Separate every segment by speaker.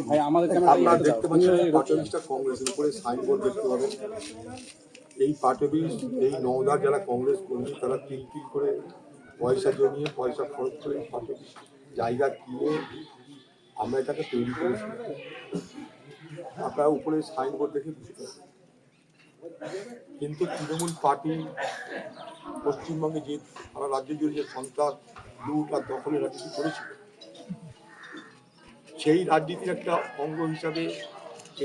Speaker 1: আপনারা দেখতে পাচ্ছেন পার্টি অফিসটা কংগ্রেসের উপরে সাইনবোর্ড দেখতে পাবেন। এই পার্টি অফিস, এই নওদার যারা কংগ্রেস কর্মী তারা তিল করে পয়সা জমিয়ে পয়সা খরচ করে পার্টি অফিস জায়গা কিনে আমরা এটাকে তৈরি করেছি। আপনারা উপরে সাইনবোর্ড দেখে বুঝতে পারবেন। কিন্তু তৃণমূল পার্টি পশ্চিমবঙ্গে যে সারা রাজ্য জুড়ে যে সন্ত্রাস, লুট আর দখলের রাজনীতি করেছিল, সেই রাজনীতির একটা অঙ্গ হিসাবে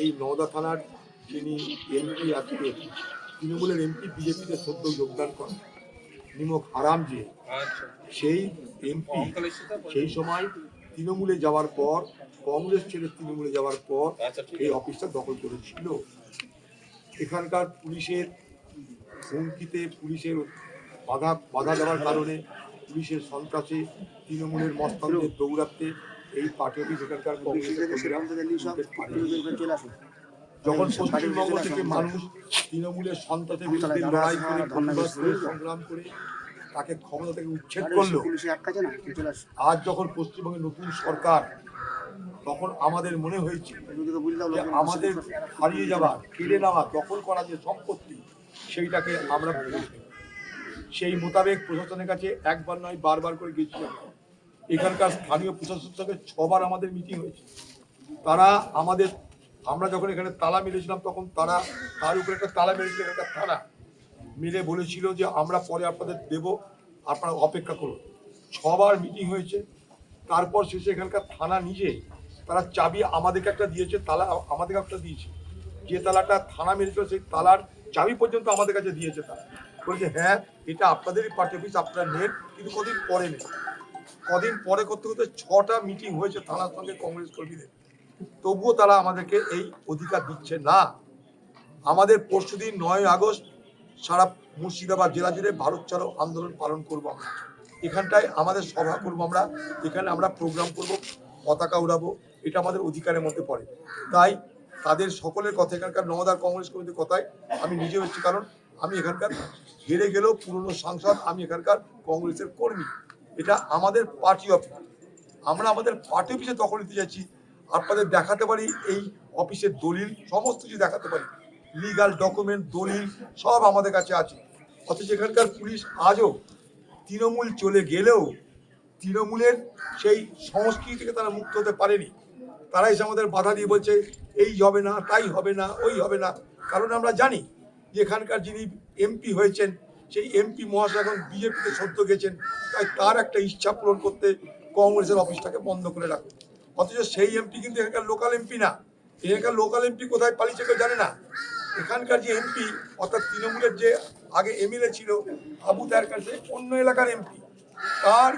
Speaker 1: এই নওদা থানার যিনি এমপি আজকে তৃণমূলের এমপি বিজেপিতে সদ্য যোগদান করেন নিমক হারাম, যে সেই এমপি সেই সময় তৃণমূলে যাওয়ার পর, কংগ্রেস ছেড়ে তৃণমূলে যাওয়ার পর এই অফিসটা দখল করেছিল। এখানকার পুলিশের হুমকিতে, পুলিশের বাধা দেওয়ার কারণে, পুলিশের সন্ত্রাসে, তৃণমূলের মস্তানদের দৌড়াতে এই পার্টি অফিস এখানকার যখন পশ্চিমবঙ্গ থেকে মানুষ তৃণমূলের সন্ত্রাসের বিরুদ্ধে লড়াই করে, প্রতিবাদ করে, সংগ্রাম করে তাকে ক্ষমতা থেকে উচ্ছেদ করলো, আজ যখন পশ্চিমবঙ্গে নতুন সরকার, তখন আমাদের মনে হয়েছে যে আমাদের হারিয়ে যাওয়া, কেড়ে নেওয়া, দখল করা যে সম্পত্তি, সেইটাকে আমরা সেই মোতাবেক প্রশাসনের কাছে একবার নয় বারবার করে গেছিলাম। এখানকার স্থানীয় প্রশাসনের সঙ্গে 6 বার আমাদের মিটিং হয়েছে। তারা আমাদের, আমরা যখন এখানে তালা মেরেছিলাম তখন তারা তার উপরে একটা তালা মেরেছিল, একটা থানা মিলে বলেছিল যে আমরা পরে আপনাদের দেব, আপনারা অপেক্ষা করুন। 6 বার মিটিং হয়েছে। তারপর শেষে এখানকার থানা নিজে তারা চাবি আমাদেরকে একটা দিয়েছে, তালা আমাদেরকে একটা দিয়েছে। যে তালাটা থানা মেরেছিল সেই তালার চাবি পর্যন্ত আমাদের কাছে দিয়েছে। তারা বলছে হ্যাঁ এটা আপনাদেরই পার্টি অফিস, আপনারা নেন। কিন্তু কদিন পরে নেই, কদিন পরে করতে করতে 6টা মিটিং হয়েছে থানার সঙ্গে কংগ্রেস কর্মীদের, তবুও তারা আমাদেরকে এই অধিকার দিচ্ছে না। আমাদের পরশুদিন 9 আগস্ট সারা মুর্শিদাবাদ জেলা জুড়ে ভারত ছাড়ো আন্দোলন পালন করবো। আমরা এখানটায় আমাদের সভা করবো, আমরা এখানে আমরা প্রোগ্রাম করব, পতাকা উড়াবো, এটা আমাদের অধিকারের মধ্যে পড়ে। তাই তাদের সকলের কথা, এখানকার নওদার কংগ্রেস কর্মীদের কথায় আমি নিজে হচ্ছি, কারণ আমি এখানকার হেরে গেলেও পুরনো সাংসদ, আমি এখানকার কংগ্রেসের কর্মী। এটা আমাদের পার্টি অফিস, আমরা আমাদের পার্টি অফিসে দখল নিতে যাচ্ছি। আপনাদের দেখাতে পারি এই অফিসের দলিল, সমস্ত কিছু দেখাতে পারি, লিগাল ডকুমেন্ট, দলিল সব আমাদের কাছে আছে। অথচ এখানকার পুলিশ আজও তৃণমূল চলে গেলেও তৃণমূলের সেই সংস্কৃতি থেকে তারা মুক্ত হতে পারেনি। তারা এসে আমাদের বাধা দিয়ে বলছে এই হবে না, তাই হবে না, ওই হবে না। কারণ আমরা জানি যে এখানকার যিনি এমপি হয়েছেন সেই এমপি মহাশয় এখন বিজেপিতে সদ্য গেছেন, তাই তার একটা ইচ্ছা পূরণ করতে কংগ্রেসের অফিসটাকে বন্ধ করে রাখে। অথচ সেই এমপি কিন্তু এখানকার লোকাল এমপি না। এখানকার লোকাল এমপি কোথায় পালিয়েছে কেউ জানে না। এখানকার যে এমপি, অর্থাৎ তৃণমূলের যে আগে এমএলএ ছিল আবু তাহের কাছে, অন্য এলাকার এমপি, তার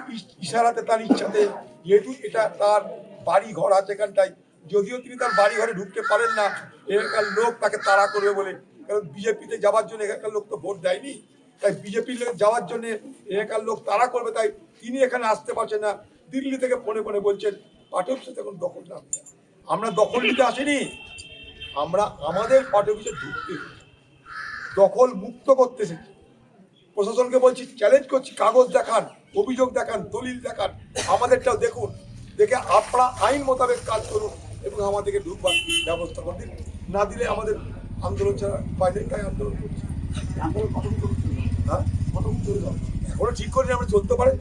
Speaker 1: ইশারাতে, তার ইচ্ছাতে, যেহেতু এটা তার বাড়ি ঘর আছে এখানটায়, যদিও তিনি তার বাড়ি ঘরে ঢুকতে পারেন না, এখানকার লোক তাকে তাড়া করবে বলে। কারণ বিজেপিতে যাওয়ার জন্য এখানকার লোক তো ভোট দেয়নি, তাই বিজেপি যাওয়ার জন্য এখানকার লোক তাড়া করবে, তাই তিনি এখানে আসতে পারছেন না। দিল্লি থেকে ফোনে ফোনে বলছেন পার্টি অফিসে এখন দখল না। আমরা দখল নিতে আসিনি, আমরা আমাদের পার্টি অফিসে ঢুকতে, দখল মুক্ত করতে এসেছি। প্রশাসনকে বলছি, চ্যালেঞ্জ করছি, কাগজ দেখান, অভিযোগ দেখান, দলিল দেখান, আমাদেরটাও দেখুন, দেখে আপনারা আইন মোতাবেক কাজ করুন এবং আমাদেরকে ঢুকবার ব্যবস্থা করে দিন। না দিলে আমাদের আন্দোলন ছাড়া বাইরে, তাই আন্দোলন করছি। হ্যাঁ, এখনো ঠিক করিনি, আমরা চলতে পারে।